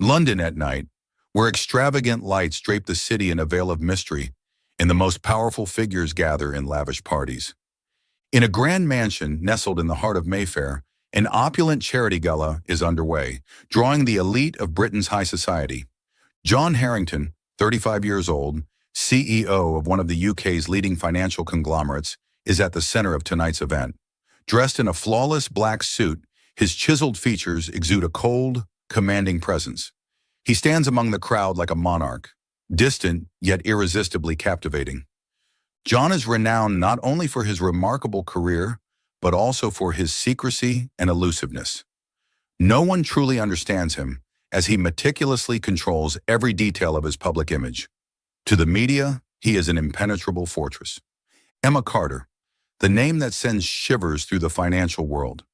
London at night, where extravagant lights drape the city in a veil of mystery, and the most powerful figures gather in lavish parties. In a grand mansion nestled in the heart of Mayfair, an opulent charity gala is underway, drawing the elite of Britain's high society. John Harrington, 35 years old, CEO of one of the UK's leading financial conglomerates, is at the center of tonight's event. Dressed in a flawless black suit, his chiseled features exude a cold, commanding presence. He stands among the crowd like a monarch, distant yet irresistibly captivating. John is renowned not only for his remarkable career, but also for his secrecy and elusiveness. No one truly understands him, as he meticulously controls every detail of his public image. To the media, he is an impenetrable fortress. Emma Carter, the name that sends shivers through the financial world.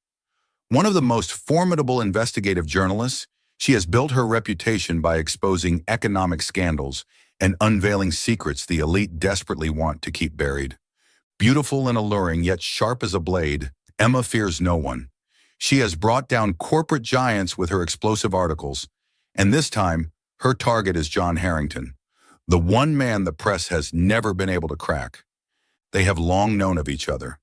One of the most formidable investigative journalists, she has built her reputation by exposing economic scandals and unveiling secrets the elite desperately want to keep buried. Beautiful and alluring, yet sharp as a blade, Emma fears no one. She has brought down corporate giants with her explosive articles, and this time, her target is John Harrington, the one man the press has never been able to crack. They have long known of each other.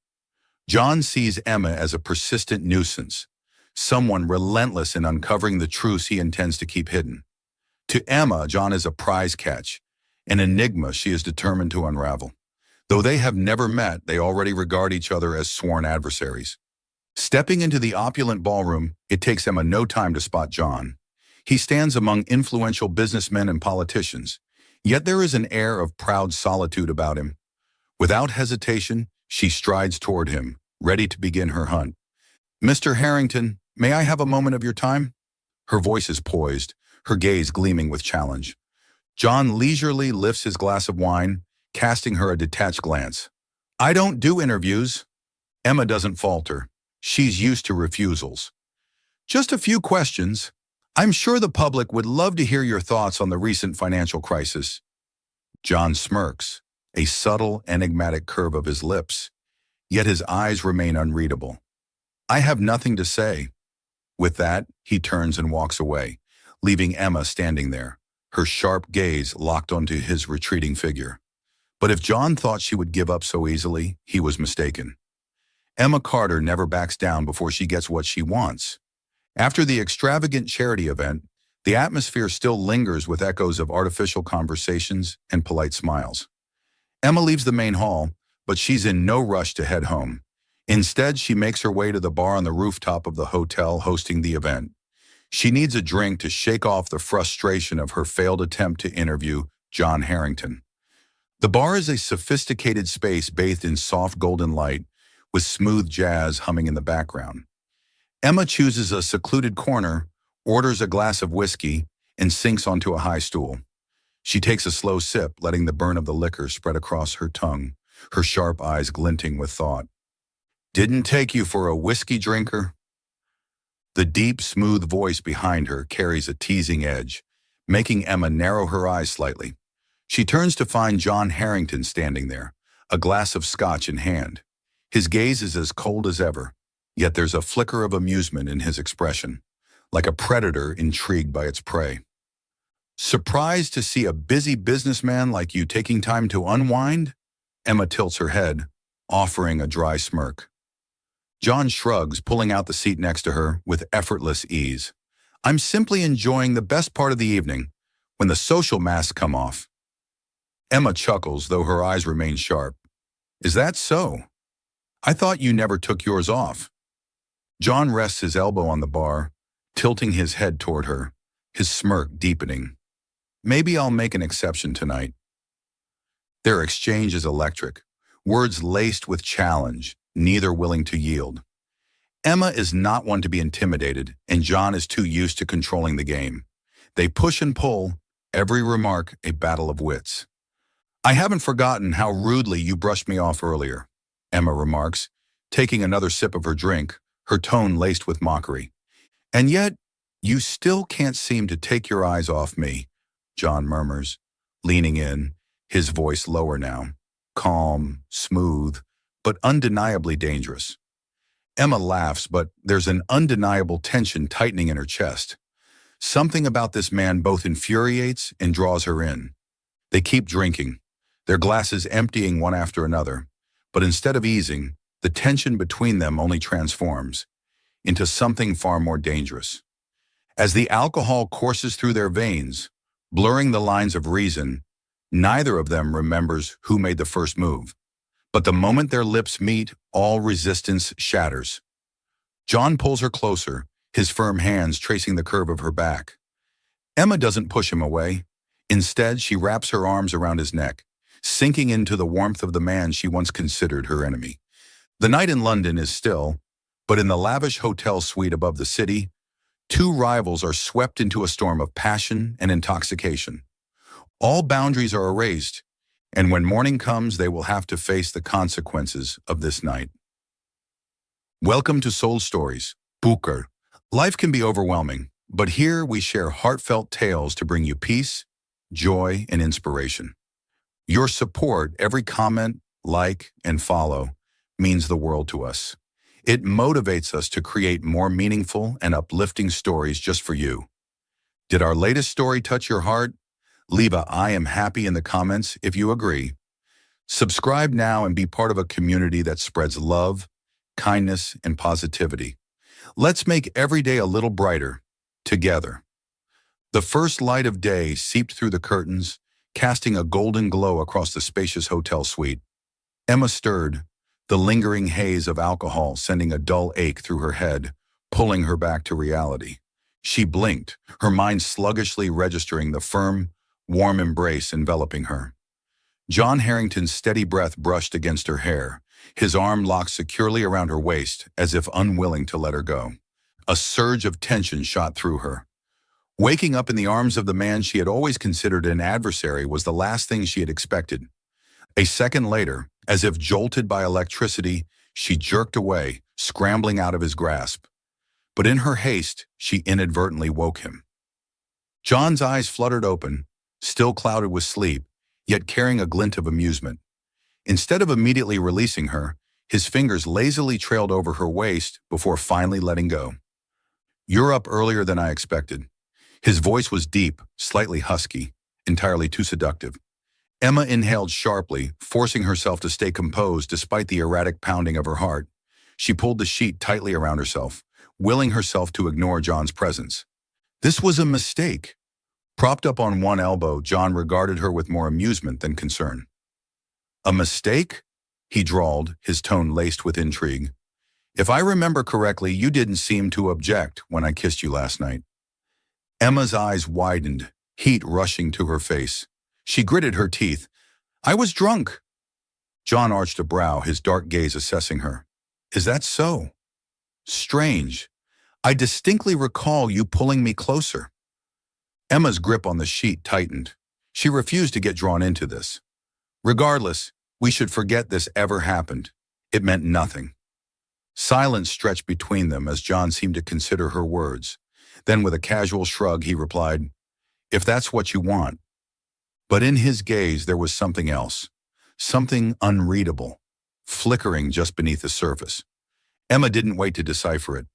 John sees Emma as a persistent nuisance, someone relentless in uncovering the truths he intends to keep hidden. To Emma, John is a prize catch, an enigma she is determined to unravel. Though they have never met, they already regard each other as sworn adversaries. Stepping into the opulent ballroom, it takes Emma no time to spot John. He stands among influential businessmen and politicians, yet there is an air of proud solitude about him. Without hesitation, she strides toward him, ready to begin her hunt. "Mr. Harrington, may I have a moment of your time?" Her voice is poised, her gaze gleaming with challenge. John leisurely lifts his glass of wine, casting her a detached glance. "I don't do interviews." Emma doesn't falter. She's used to refusals. "Just a few questions. I'm sure the public would love to hear your thoughts on the recent financial crisis." John smirks, a subtle, enigmatic curve of his lips, yet his eyes remain unreadable. "I have nothing to say." With that, he turns and walks away, leaving Emma standing there, her sharp gaze locked onto his retreating figure. But if John thought she would give up so easily, he was mistaken. Emma Carter never backs down before she gets what she wants. After the extravagant charity event, the atmosphere still lingers with echoes of artificial conversations and polite smiles. Emma leaves the main hall, but she's in no rush to head home. Instead, she makes her way to the bar on the rooftop of the hotel hosting the event. She needs a drink to shake off the frustration of her failed attempt to interview John Harrington. The bar is a sophisticated space bathed in soft golden light, with smooth jazz humming in the background. Emma chooses a secluded corner, orders a glass of whiskey, and sinks onto a high stool. She takes a slow sip, letting the burn of the liquor spread across her tongue, her sharp eyes glinting with thought. "Didn't take you for a whiskey drinker?" The deep, smooth voice behind her carries a teasing edge, making Emma narrow her eyes slightly. She turns to find John Harrington standing there, a glass of scotch in hand. His gaze is as cold as ever, yet there's a flicker of amusement in his expression, like a predator intrigued by its prey. "Surprised to see a busy businessman like you taking time to unwind?" Emma tilts her head, offering a dry smirk. John shrugs, pulling out the seat next to her with effortless ease. "I'm simply enjoying the best part of the evening, when the social masks come off." Emma chuckles, though her eyes remain sharp. "Is that so? I thought you never took yours off." John rests his elbow on the bar, tilting his head toward her, his smirk deepening. "Maybe I'll make an exception tonight." Their exchange is electric, words laced with challenge, neither willing to yield. Emma is not one to be intimidated, and John is too used to controlling the game. They push and pull, every remark a battle of wits. "I haven't forgotten how rudely you brushed me off earlier," Emma remarks, taking another sip of her drink, her tone laced with mockery. "And yet, you still can't seem to take your eyes off me," John murmurs, leaning in, his voice lower now, calm, smooth, but undeniably dangerous. Emma laughs, but there's an undeniable tension tightening in her chest. Something about this man both infuriates and draws her in. They keep drinking, their glasses emptying one after another, but instead of easing, the tension between them only transforms into something far more dangerous. As the alcohol courses through their veins, blurring the lines of reason, neither of them remembers who made the first move. But the moment their lips meet, all resistance shatters. John pulls her closer, his firm hands tracing the curve of her back. Emma doesn't push him away. Instead, she wraps her arms around his neck, sinking into the warmth of the man she once considered her enemy. The night in London is still, but in the lavish hotel suite above the city, two rivals are swept into a storm of passion and intoxication. All boundaries are erased, and when morning comes, they will have to face the consequences of this night. Welcome to Soul Stories. Booker. Life can be overwhelming, but here we share heartfelt tales to bring you peace, joy, and inspiration. Your support, every comment, like, and follow, means the world to us. It motivates us to create more meaningful and uplifting stories just for you. Did our latest story touch your heart? Leave a "I am happy" in the comments if you agree. Subscribe now and be part of a community that spreads love, kindness, and positivity. Let's make every day a little brighter, together. The first light of day seeped through the curtains, casting a golden glow across the spacious hotel suite. Emma stirred, the lingering haze of alcohol sending a dull ache through her head, pulling her back to reality. She blinked, her mind sluggishly registering the firm, warm embrace enveloping her. John Harrington's steady breath brushed against her hair, his arm locked securely around her waist, as if unwilling to let her go. A surge of tension shot through her. Waking up in the arms of the man she had always considered an adversary was the last thing she had expected. A second later, as if jolted by electricity, she jerked away, scrambling out of his grasp. But in her haste, she inadvertently woke him. John's eyes fluttered open, still clouded with sleep, yet carrying a glint of amusement. Instead of immediately releasing her, his fingers lazily trailed over her waist before finally letting go. "You're up earlier than I expected." His voice was deep, slightly husky, entirely too seductive. Emma inhaled sharply, forcing herself to stay composed despite the erratic pounding of her heart. She pulled the sheet tightly around herself, willing herself to ignore John's presence. This was a mistake. Propped up on one elbow, John regarded her with more amusement than concern. "A mistake?" he drawled, his tone laced with intrigue. "If I remember correctly, you didn't seem to object when I kissed you last night." Emma's eyes widened, heat rushing to her face. She gritted her teeth. "I was drunk." John arched a brow, his dark gaze assessing her. "Is that so? Strange. I distinctly recall you pulling me closer." Emma's grip on the sheet tightened. She refused to get drawn into this. Regardless, we should forget this ever happened. It meant nothing. Silence stretched between them as John seemed to consider her words. Then with a casual shrug, he replied, "If that's what you want." But in his gaze, there was something else, something unreadable, flickering just beneath the surface. Emma didn't wait to decipher it.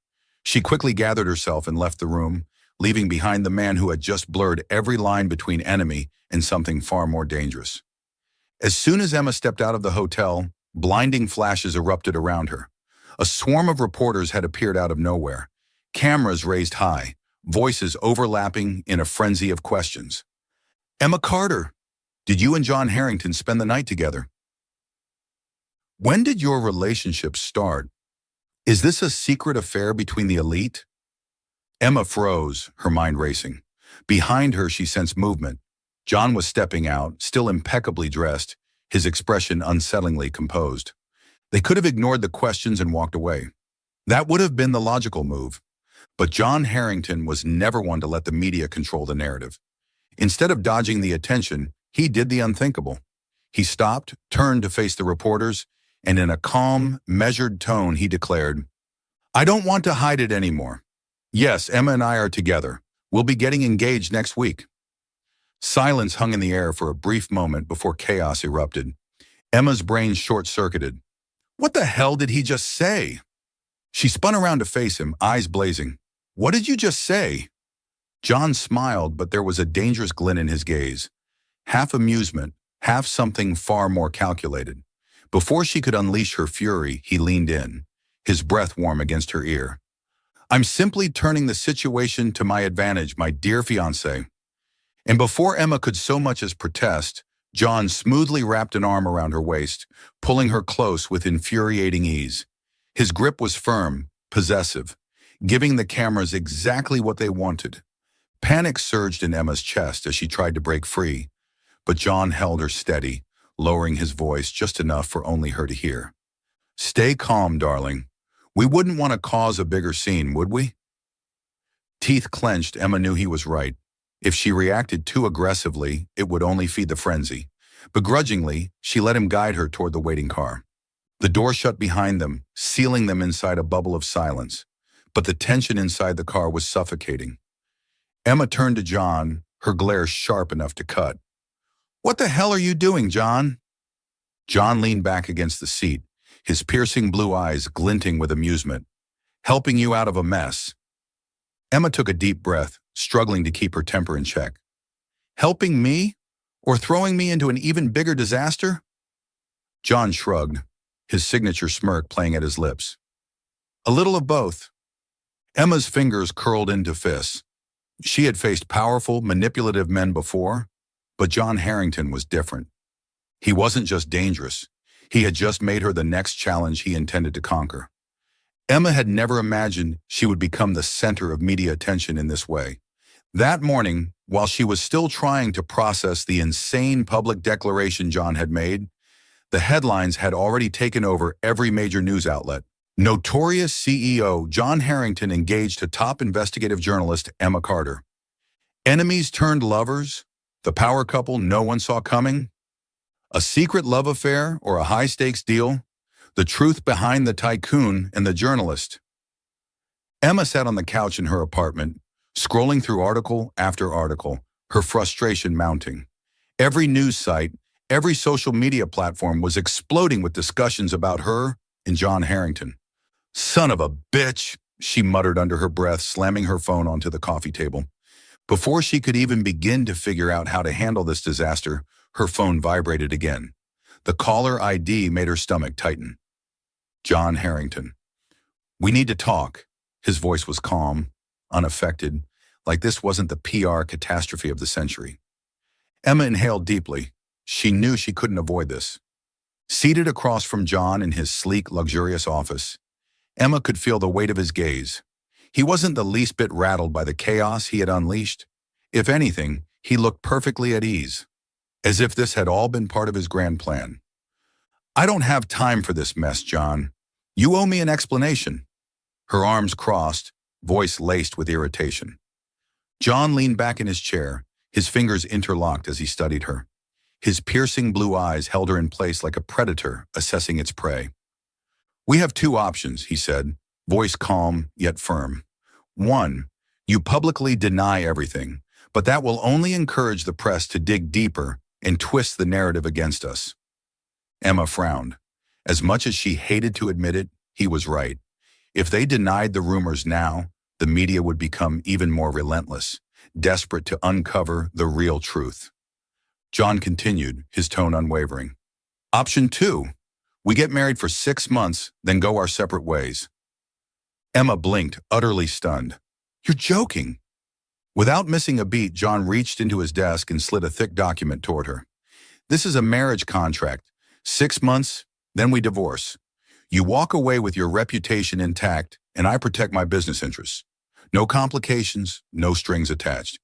She quickly gathered herself and left the room, leaving behind the man who had just blurred every line between enemy and something far more dangerous. As soon as Emma stepped out of the hotel, blinding flashes erupted around her. A swarm of reporters had appeared out of nowhere, cameras raised high, voices overlapping in a frenzy of questions. "Emma Carter, did you and John Harrington spend the night together? When did your relationship start? Is this a secret affair between the elite?" Emma froze, her mind racing. Behind her, she sensed movement. John was stepping out, still impeccably dressed, his expression unsettlingly composed. They could have ignored the questions and walked away. That would have been the logical move. But John Harrington was never one to let the media control the narrative. Instead of dodging the attention, he did the unthinkable. He stopped, turned to face the reporters, and in a calm, measured tone, he declared, "I don't want to hide it anymore. Yes, Emma and I are together. We'll be getting engaged next week." Silence hung in the air for a brief moment before chaos erupted. Emma's brain short-circuited. What the hell did he just say? She spun around to face him, eyes blazing. "What did you just say?" John smiled, but there was a dangerous glint in his gaze. Half amusement, half something far more calculated. Before she could unleash her fury, he leaned in, his breath warm against her ear. I'm simply turning the situation to my advantage, my dear fiancé. And before Emma could so much as protest, John smoothly wrapped an arm around her waist, pulling her close with infuriating ease. His grip was firm, possessive, giving the cameras exactly what they wanted. Panic surged in Emma's chest as she tried to break free, but John held her steady, lowering his voice just enough for only her to hear. Stay calm, darling. We wouldn't want to cause a bigger scene, would we? Teeth clenched, Emma knew he was right. If she reacted too aggressively, it would only feed the frenzy. Begrudgingly, she let him guide her toward the waiting car. The door shut behind them, sealing them inside a bubble of silence. But the tension inside the car was suffocating. Emma turned to John, her glare sharp enough to cut. What the hell are you doing, John? John leaned back against the seat, his piercing blue eyes glinting with amusement. Helping you out of a mess. Emma took a deep breath, struggling to keep her temper in check. Helping me? Or throwing me into an even bigger disaster? John shrugged, his signature smirk playing at his lips. A little of both. Emma's fingers curled into fists. She had faced powerful, manipulative men before, but John Harrington was different. He wasn't just dangerous. He had just made her the next challenge he intended to conquer. Emma had never imagined she would become the center of media attention in this way. That morning, while she was still trying to process the insane public declaration John had made, the headlines had already taken over every major news outlet. Notorious CEO John Harrington engaged a top investigative journalist, Emma Carter. Enemies turned lovers, the power couple no one saw coming, a secret love affair or a high-stakes deal, the truth behind the tycoon and the journalist. Emma sat on the couch in her apartment, scrolling through article after article, her frustration mounting. Every news site, every social media platform was exploding with discussions about her and John Harrington. Son of a bitch, she muttered under her breath, slamming her phone onto the coffee table. Before she could even begin to figure out how to handle this disaster, her phone vibrated again. The caller ID made her stomach tighten. John Harrington. We need to talk. His voice was calm, unaffected, like this wasn't the PR catastrophe of the century. Emma inhaled deeply. She knew she couldn't avoid this. Seated across from John in his sleek, luxurious office, Emma could feel the weight of his gaze. He wasn't the least bit rattled by the chaos he had unleashed. If anything, he looked perfectly at ease, as if this had all been part of his grand plan. I don't have time for this mess, John. You owe me an explanation. Her arms crossed, voice laced with irritation. John leaned back in his chair, his fingers interlocked as he studied her. His piercing blue eyes held her in place like a predator assessing its prey. We have two options, he said, voice calm yet firm. One, you publicly deny everything, but that will only encourage the press to dig deeper and twist the narrative against us. Emma frowned. As much as she hated to admit it, he was right. If they denied the rumors now, the media would become even more relentless, desperate to uncover the real truth. John continued, his tone unwavering. Option 2, we get married for 6 months, then go our separate ways. Emma blinked, utterly stunned. You're joking. Without missing a beat, John reached into his desk and slid a thick document toward her. This is a marriage contract. 6 months, then we divorce. You walk away with your reputation intact, and I protect my business interests. No complications, no strings attached.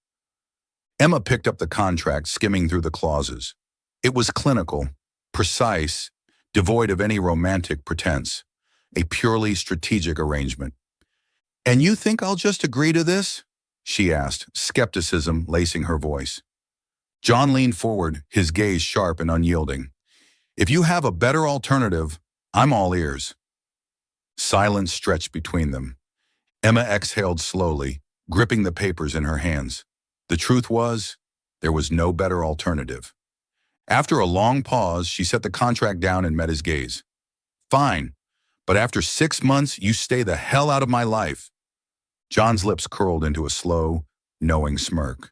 Emma picked up the contract, skimming through the clauses. It was clinical, precise, devoid of any romantic pretense, a purely strategic arrangement. And you think I'll just agree to this? She asked, skepticism lacing her voice. John leaned forward, his gaze sharp and unyielding. If you have a better alternative, I'm all ears. Silence stretched between them. Emma exhaled slowly, gripping the papers in her hands. The truth was, there was no better alternative. After a long pause, she set the contract down and met his gaze. Fine, but after 6 months, you stay the hell out of my life. John's lips curled into a slow, knowing smirk.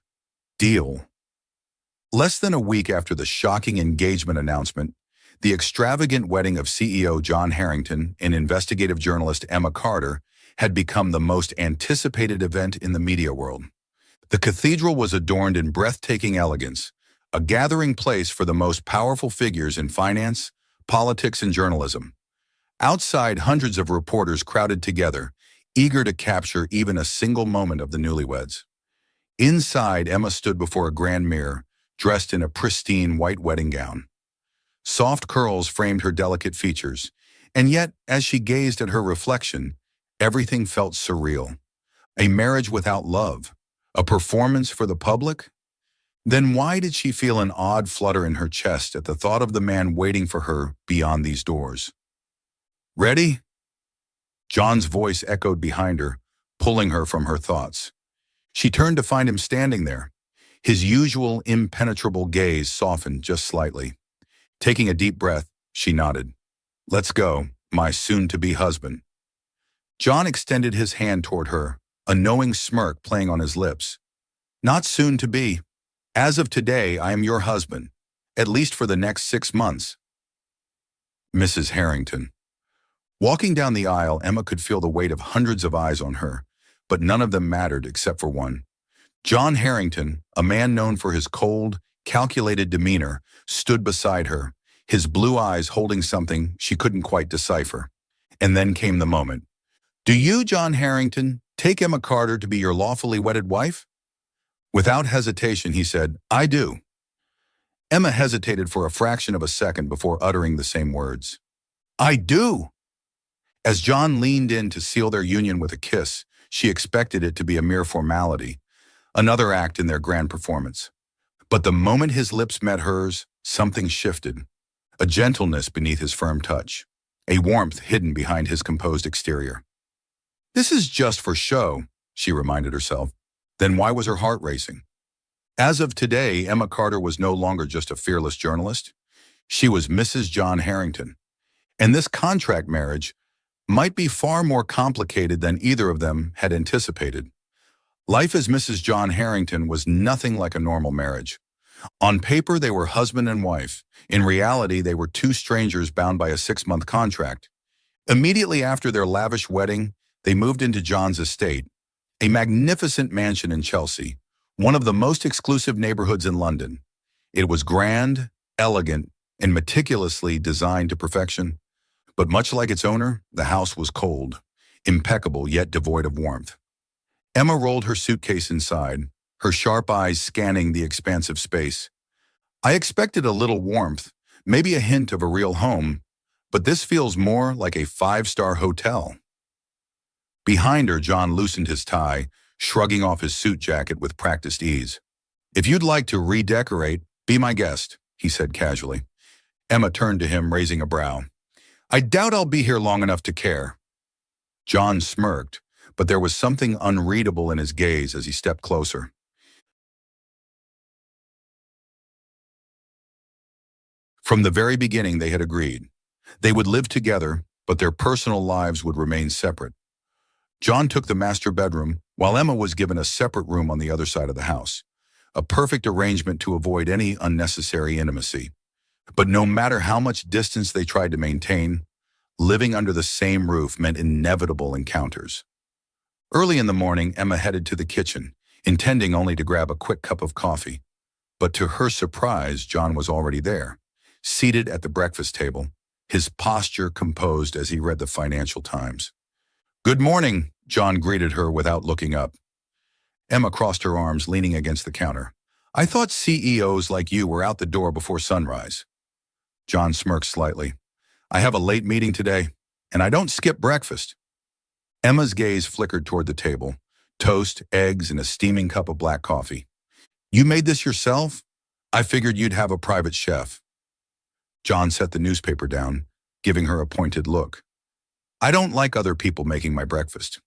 Deal. Less than a week after the shocking engagement announcement, the extravagant wedding of CEO John Harrington and investigative journalist Emma Carter had become the most anticipated event in the media world. The cathedral was adorned in breathtaking elegance, a gathering place for the most powerful figures in finance, politics, and journalism. Outside, hundreds of reporters crowded together, eager to capture even a single moment of the newlyweds. Inside, Emma stood before a grand mirror, dressed in a pristine white wedding gown. Soft curls framed her delicate features, and yet, as she gazed at her reflection, everything felt surreal. A marriage without love, a performance for the public? Then why did she feel an odd flutter in her chest at the thought of the man waiting for her beyond these doors? Ready? John's voice echoed behind her, pulling her from her thoughts. She turned to find him standing there. His usual impenetrable gaze softened just slightly. Taking a deep breath, she nodded. Let's go, my soon-to-be husband. John extended his hand toward her, a knowing smirk playing on his lips. Not soon to be. As of today, I am your husband, at least for the next 6 months. Mrs. Harrington. Walking down the aisle, Emma could feel the weight of hundreds of eyes on her, but none of them mattered except for one. John Harrington, a man known for his cold, calculated demeanor, stood beside her, his blue eyes holding something she couldn't quite decipher. And then came the moment. Do you, John Harrington, take Emma Carter to be your lawfully wedded wife? Without hesitation, he said, I do. Emma hesitated for a fraction of a second before uttering the same words. I do. As John leaned in to seal their union with a kiss, she expected it to be a mere formality, another act in their grand performance. But the moment his lips met hers, something shifted. A gentleness beneath his firm touch, a warmth hidden behind his composed exterior. This is just for show, she reminded herself. Then why was her heart racing? As of today, Emma Carter was no longer just a fearless journalist. She was Mrs. John Harrington. And this contract marriage might be far more complicated than either of them had anticipated. Life as Mrs. John Harrington was nothing like a normal marriage. On paper, they were husband and wife. In reality, they were two strangers bound by a 6-month contract. Immediately after their lavish wedding, they moved into John's estate, a magnificent mansion in Chelsea, one of the most exclusive neighborhoods in London. It was grand, elegant, and meticulously designed to perfection. But much like its owner, the house was cold, impeccable yet devoid of warmth. Emma rolled her suitcase inside, her sharp eyes scanning the expansive space. I expected a little warmth, maybe a hint of a real home, but this feels more like a 5-star hotel. Behind her, John loosened his tie, shrugging off his suit jacket with practiced ease. If you'd like to redecorate, be my guest, he said casually. Emma turned to him, raising a brow. I doubt I'll be here long enough to care. John smirked, but there was something unreadable in his gaze as he stepped closer. From the very beginning, they had agreed. They would live together, but their personal lives would remain separate. John took the master bedroom, while Emma was given a separate room on the other side of the house, a perfect arrangement to avoid any unnecessary intimacy. But no matter how much distance they tried to maintain, living under the same roof meant inevitable encounters. Early in the morning, Emma headed to the kitchen, intending only to grab a quick cup of coffee. But to her surprise, John was already there, seated at the breakfast table, his posture composed as he read the Financial Times. Good morning, John greeted her without looking up. Emma crossed her arms, leaning against the counter. I thought CEOs like you were out the door before sunrise. John smirked slightly. I have a late meeting today, and I don't skip breakfast. Emma's gaze flickered toward the table, toast, eggs, and a steaming cup of black coffee. You made this yourself? I figured you'd have a private chef. John set the newspaper down, giving her a pointed look. I don't like other people making my breakfast.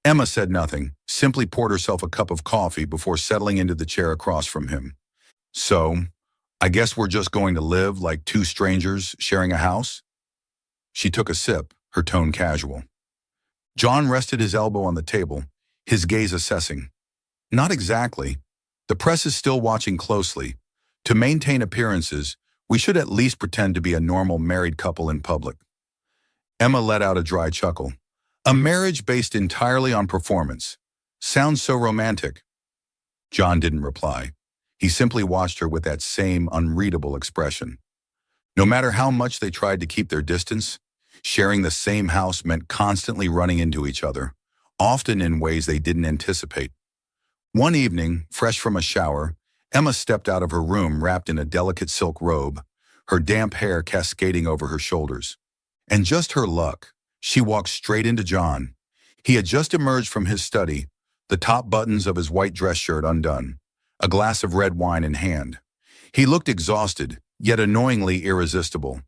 Emma said nothing, simply poured herself a cup of coffee before settling into the chair across from him. So, I guess we're just going to live like two strangers sharing a house? She took a sip, her tone casual. John rested his elbow on the table, his gaze assessing. Not exactly. The press is still watching closely. To maintain appearances, we should at least pretend to be a normal married couple in public. Emma let out a dry chuckle. A marriage based entirely on performance. Sounds so romantic. John didn't reply. He simply watched her with that same unreadable expression. No matter how much they tried to keep their distance, sharing the same house meant constantly running into each other, often in ways they didn't anticipate. One evening, fresh from a shower, Emma stepped out of her room wrapped in a delicate silk robe, her damp hair cascading over her shoulders. And just her luck, she walked straight into John. He had just emerged from his study, the top buttons of his white dress shirt undone, a glass of red wine in hand. He looked exhausted, yet annoyingly irresistible.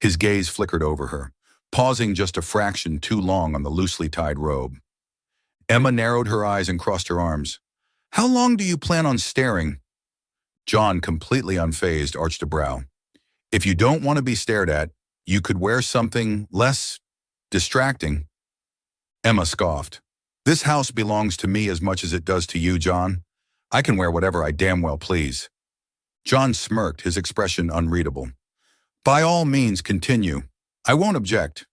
His gaze flickered over her, pausing just a fraction too long on the loosely tied robe. Emma narrowed her eyes and crossed her arms. How long do you plan on staring? John, completely unfazed, arched a brow. If you don't want to be stared at, you could wear something less distracting. Emma scoffed. This house belongs to me as much as it does to you, John. I can wear whatever I damn well please. John smirked, his expression unreadable. By all means, continue. I won't object.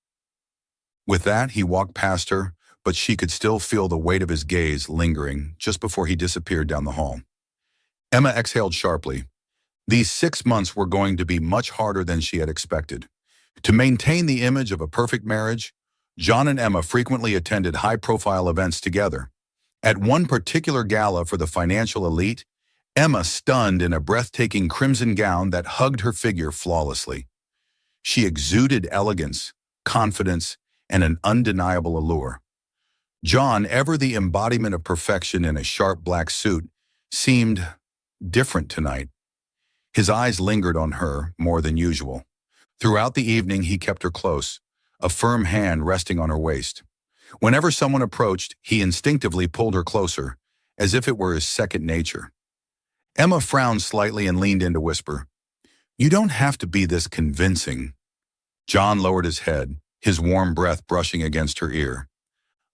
With that, he walked past her, but she could still feel the weight of his gaze lingering just before he disappeared down the hall. Emma exhaled sharply. These 6 months were going to be much harder than she had expected. To maintain the image of a perfect marriage, John and Emma frequently attended high-profile events together. At one particular gala for the financial elite, Emma stunned in a breathtaking crimson gown that hugged her figure flawlessly. She exuded elegance, confidence, and an undeniable allure. John, ever the embodiment of perfection in a sharp black suit, seemed different tonight. His eyes lingered on her more than usual. Throughout the evening, he kept her close, a firm hand resting on her waist. Whenever someone approached, he instinctively pulled her closer, as if it were his second nature. Emma frowned slightly and leaned in to whisper, You don't have to be this convincing. John lowered his head, his warm breath brushing against her ear.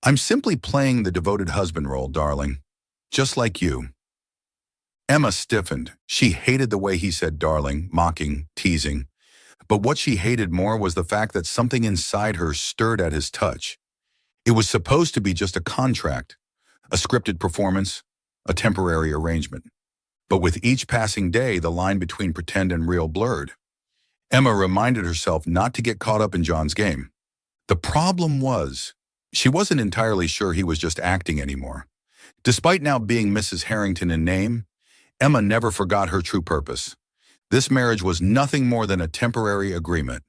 I'm simply playing the devoted husband role, darling. Just like you. Emma stiffened. She hated the way he said darling, mocking, teasing. But what she hated more was the fact that something inside her stirred at his touch. It was supposed to be just a contract, a scripted performance, a temporary arrangement. But with each passing day, the line between pretend and real blurred. Emma reminded herself not to get caught up in John's game. The problem was, she wasn't entirely sure he was just acting anymore. Despite now being Mrs. Harrington in name, Emma never forgot her true purpose. This marriage was nothing more than a temporary agreement.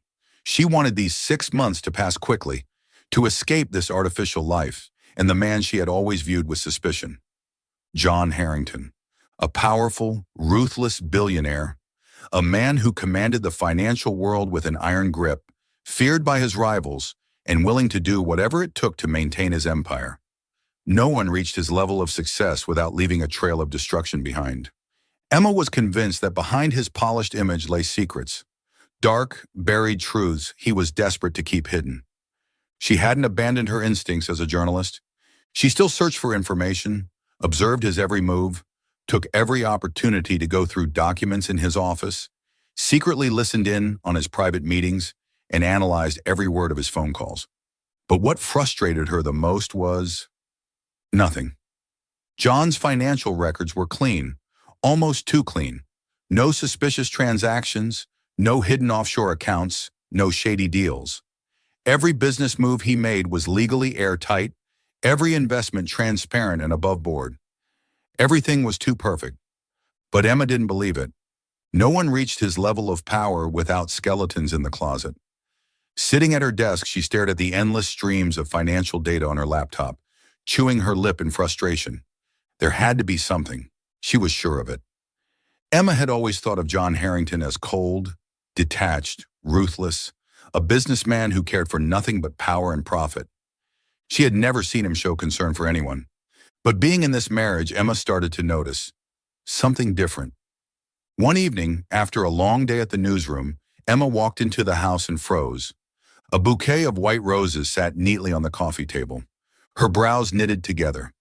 She wanted these 6 months to pass quickly, to escape this artificial life and the man she had always viewed with suspicion. John Harrington, a powerful, ruthless billionaire, a man who commanded the financial world with an iron grip, feared by his rivals, and willing to do whatever it took to maintain his empire. No one reached his level of success without leaving a trail of destruction behind. Emma was convinced that behind his polished image lay secrets, dark, buried truths he was desperate to keep hidden. She hadn't abandoned her instincts as a journalist. She still searched for information, observed his every move, took every opportunity to go through documents in his office, secretly listened in on his private meetings, and analyzed every word of his phone calls. But what frustrated her the most was nothing. John's financial records were clean, almost too clean. No suspicious transactions, no hidden offshore accounts, no shady deals. Every business move he made was legally airtight, every investment transparent and above board. Everything was too perfect. But Emma didn't believe it. No one reached his level of power without skeletons in the closet. Sitting at her desk, she stared at the endless streams of financial data on her laptop, chewing her lip in frustration. There had to be something. She was sure of it. Emma had always thought of John Harrington as cold, detached, ruthless, a businessman who cared for nothing but power and profit. She had never seen him show concern for anyone. But being in this marriage, Emma started to notice something different. One evening, after a long day at the newsroom, Emma walked into the house and froze. A bouquet of white roses sat neatly on the coffee table. Her brows knitted together.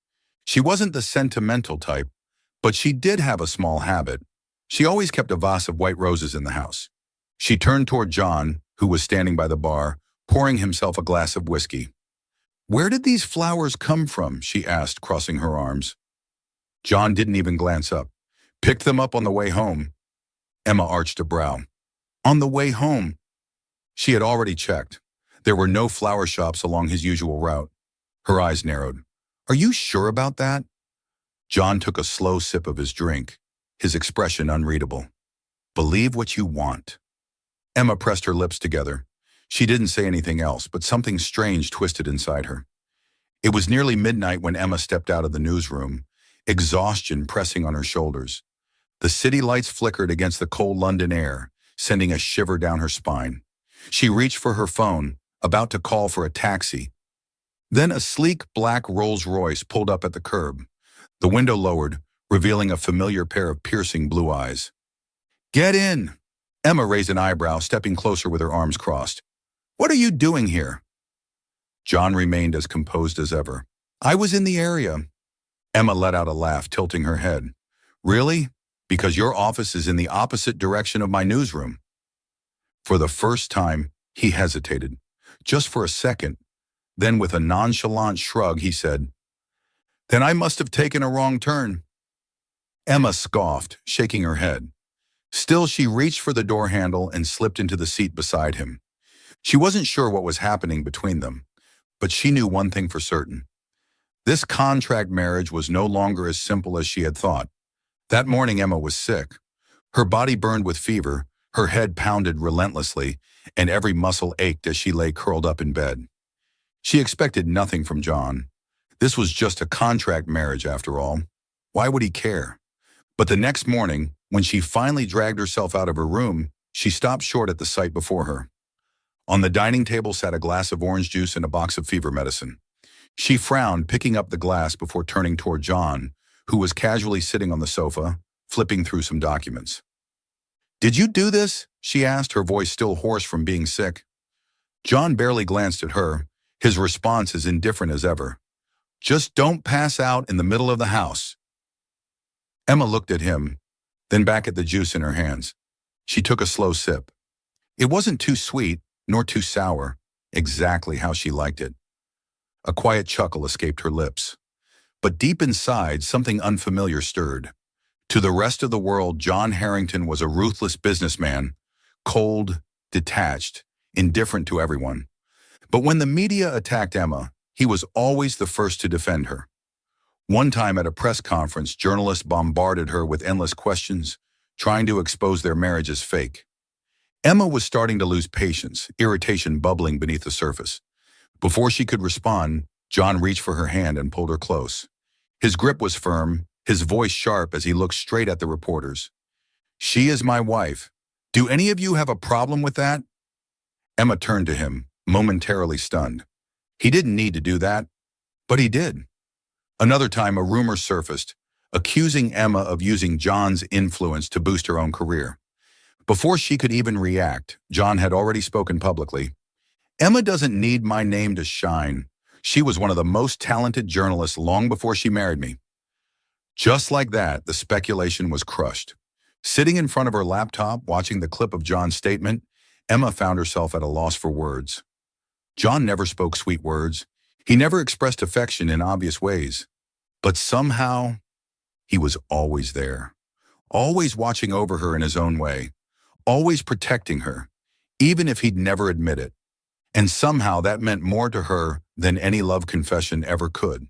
She wasn't the sentimental type, but she did have a small habit. She always kept a vase of white roses in the house. She turned toward John, who was standing by the bar, pouring himself a glass of whiskey. "Where did these flowers come from?" she asked, crossing her arms. John didn't even glance up. "Picked them up on the way home." Emma arched a brow. On the way home? She had already checked. There were no flower shops along his usual route. Her eyes narrowed. "Are you sure about that?" John took a slow sip of his drink, his expression unreadable. "Believe what you want." Emma pressed her lips together. She didn't say anything else, but something strange twisted inside her. It was nearly midnight when Emma stepped out of the newsroom, exhaustion pressing on her shoulders. The city lights flickered against the cold London air, sending a shiver down her spine. She reached for her phone, about to call for a taxi. Then a sleek black Rolls-Royce pulled up at the curb. The window lowered, revealing a familiar pair of piercing blue eyes. "Get in!" Emma raised an eyebrow, stepping closer with her arms crossed. "What are you doing here?" John remained as composed as ever. "I was in the area." Emma let out a laugh, tilting her head. "Really? Because your office is in the opposite direction of my newsroom." For the first time, he hesitated, just for a second. Then with a nonchalant shrug, he said, "Then I must have taken a wrong turn." Emma scoffed, shaking her head. Still, she reached for the door handle and slipped into the seat beside him. She wasn't sure what was happening between them, but she knew one thing for certain. This contract marriage was no longer as simple as she had thought. That morning, Emma was sick. Her body burned with fever, her head pounded relentlessly, and every muscle ached as she lay curled up in bed. She expected nothing from John. This was just a contract marriage after all. Why would he care? But the next morning, when she finally dragged herself out of her room, she stopped short at the sight before her. On the dining table sat a glass of orange juice and a box of fever medicine. She frowned, picking up the glass before turning toward John, who was casually sitting on the sofa, flipping through some documents. "Did you do this?" she asked, her voice still hoarse from being sick. John barely glanced at her, his response as indifferent as ever. "Just don't pass out in the middle of the house." Emma looked at him, then back at the juice in her hands. She took a slow sip. It wasn't too sweet, nor too sour, exactly how she liked it. A quiet chuckle escaped her lips. But deep inside, something unfamiliar stirred. To the rest of the world, John Harrington was a ruthless businessman, cold, detached, indifferent to everyone. But when the media attacked Emma, he was always the first to defend her. One time at a press conference, journalists bombarded her with endless questions, trying to expose their marriage as fake. Emma was starting to lose patience, irritation bubbling beneath the surface. Before she could respond, John reached for her hand and pulled her close. His grip was firm, his voice sharp as he looked straight at the reporters. "She is my wife. Do any of you have a problem with that?" Emma turned to him, momentarily stunned. He didn't need to do that, but he did. Another time, a rumor surfaced, accusing Emma of using John's influence to boost her own career. Before she could even react, John had already spoken publicly. "Emma doesn't need my name to shine. She was one of the most talented journalists long before she married me." Just like that, the speculation was crushed. Sitting in front of her laptop, watching the clip of John's statement, Emma found herself at a loss for words. John never spoke sweet words. He never expressed affection in obvious ways. But somehow, he was always there. Always watching over her in his own way. Always protecting her, even if he'd never admit it. And somehow that meant more to her than any love confession ever could.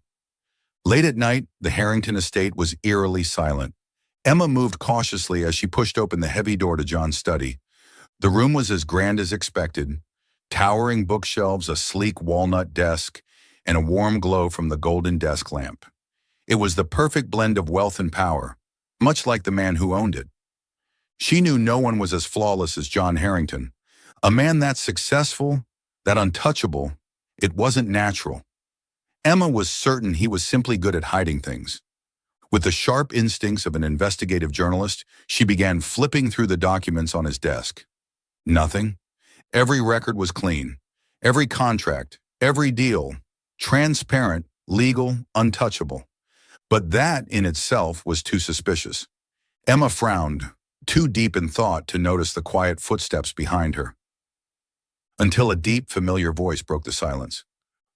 Late at night, the Harrington estate was eerily silent. Emma moved cautiously as she pushed open the heavy door to John's study. The room was as grand as expected. Towering bookshelves, a sleek walnut desk, and a warm glow from the golden desk lamp. It was the perfect blend of wealth and power, much like the man who owned it. She knew no one was as flawless as John Harrington. A man that successful, that untouchable, it wasn't natural. Emma was certain he was simply good at hiding things. With the sharp instincts of an investigative journalist, she began flipping through the documents on his desk. Nothing. Every record was clean. Every contract, every deal, transparent, legal, untouchable. But that in itself was too suspicious. Emma frowned, too deep in thought to notice the quiet footsteps behind her, until a deep, familiar voice broke the silence.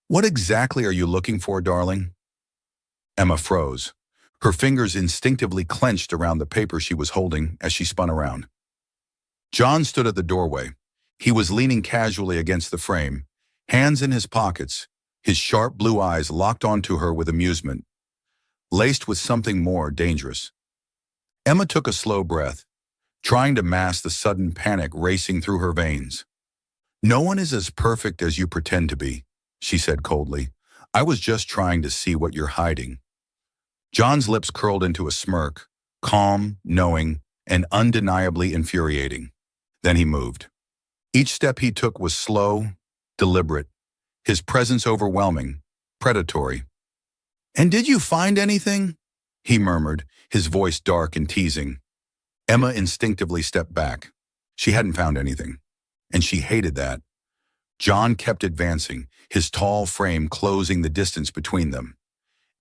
"What exactly are you looking for, darling?" Emma froze. Her fingers instinctively clenched around the paper she was holding as she spun around. John stood at the doorway. He was leaning casually against the frame, hands in his pockets, his sharp blue eyes locked onto her with amusement, laced with something more dangerous. Emma took a slow breath, trying to mask the sudden panic racing through her veins. "No one is as perfect as you pretend to be," she said coldly. "I was just trying to see what you're hiding." John's lips curled into a smirk, calm, knowing, and undeniably infuriating. Then he moved. Each step he took was slow, deliberate, his presence overwhelming, predatory. "And did you find anything?" he murmured, his voice dark and teasing. Emma instinctively stepped back. She hadn't found anything, and she hated that. John kept advancing, his tall frame closing the distance between them.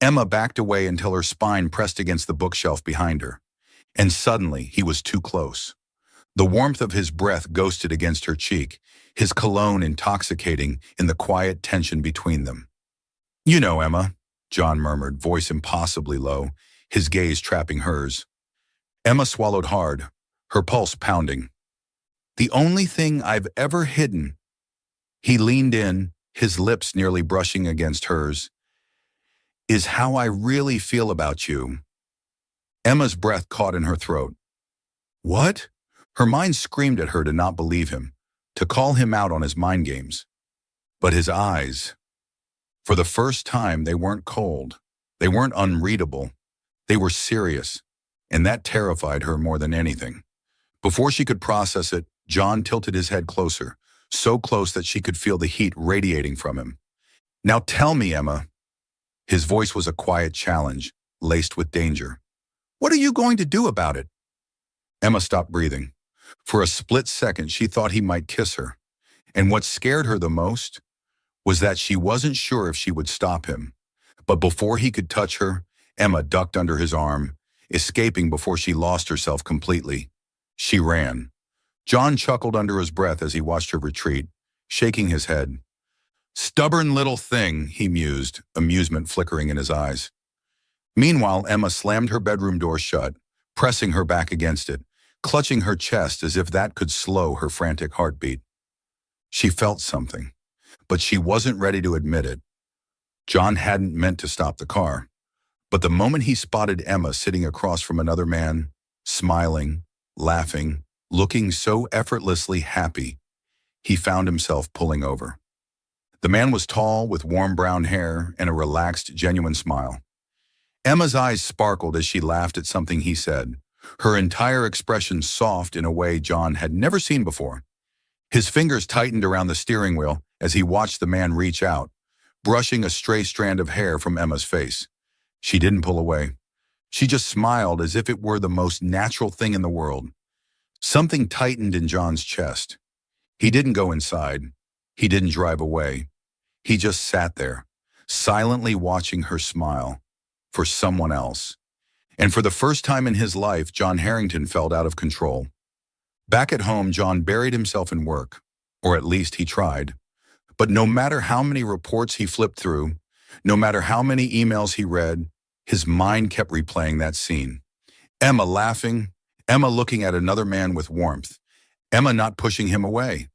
Emma backed away until her spine pressed against the bookshelf behind her. And suddenly, he was too close. The warmth of his breath ghosted against her cheek, his cologne intoxicating in the quiet tension between them. "You know, Emma," John murmured, voice impossibly low, his gaze trapping hers. Emma swallowed hard, her pulse pounding. "The only thing I've ever hidden," he leaned in, his lips nearly brushing against hers, "is how I really feel about you." Emma's breath caught in her throat. "What?" Her mind screamed at her to not believe him, to call him out on his mind games. But his eyes, for the first time, they weren't cold. They weren't unreadable. They were serious, and that terrified her more than anything. Before she could process it, John tilted his head closer, so close that she could feel the heat radiating from him. "Now tell me, Emma." His voice was a quiet challenge, laced with danger. "What are you going to do about it?" Emma stopped breathing. For a split second, she thought he might kiss her. And what scared her the most was that she wasn't sure if she would stop him. But before he could touch her, Emma ducked under his arm, escaping before she lost herself completely. She ran. John chuckled under his breath as he watched her retreat, shaking his head. "Stubborn little thing," he mused, amusement flickering in his eyes. Meanwhile, Emma slammed her bedroom door shut, pressing her back against it, clutching her chest as if that could slow her frantic heartbeat. She felt something, but she wasn't ready to admit it. John hadn't meant to stop the car, but the moment he spotted Emma sitting across from another man, smiling, laughing, looking so effortlessly happy, he found himself pulling over. The man was tall, with warm brown hair and a relaxed, genuine smile. Emma's eyes sparkled as she laughed at something he said, her entire expression soft in a way John had never seen before. His fingers tightened around the steering wheel as he watched the man reach out, brushing a stray strand of hair from Emma's face. She didn't pull away. She just smiled as if it were the most natural thing in the world. Something tightened in John's chest. He didn't go inside. He didn't drive away. He just sat there, silently watching her smile, for someone else. And for the first time in his life, John Harrington felt out of control. Back at home, John buried himself in work, or at least he tried. But no matter how many reports he flipped through, no matter how many emails he read, his mind kept replaying that scene. Emma laughing, Emma looking at another man with warmth, Emma not pushing him away.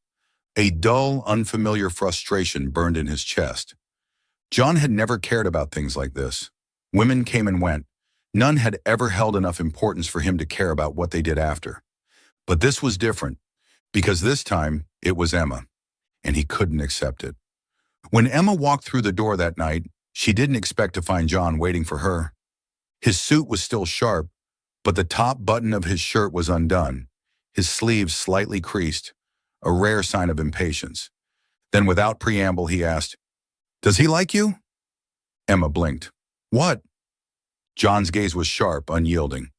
A dull, unfamiliar frustration burned in his chest. John had never cared about things like this. Women came and went. None had ever held enough importance for him to care about what they did after. But this was different, because this time it was Emma, and he couldn't accept it. When Emma walked through the door that night, she didn't expect to find John waiting for her. His suit was still sharp, but the top button of his shirt was undone, his sleeves slightly creased, a rare sign of impatience. Then without preamble, he asked, "Does he like you?" Emma blinked. "What?" John's gaze was sharp, unyielding.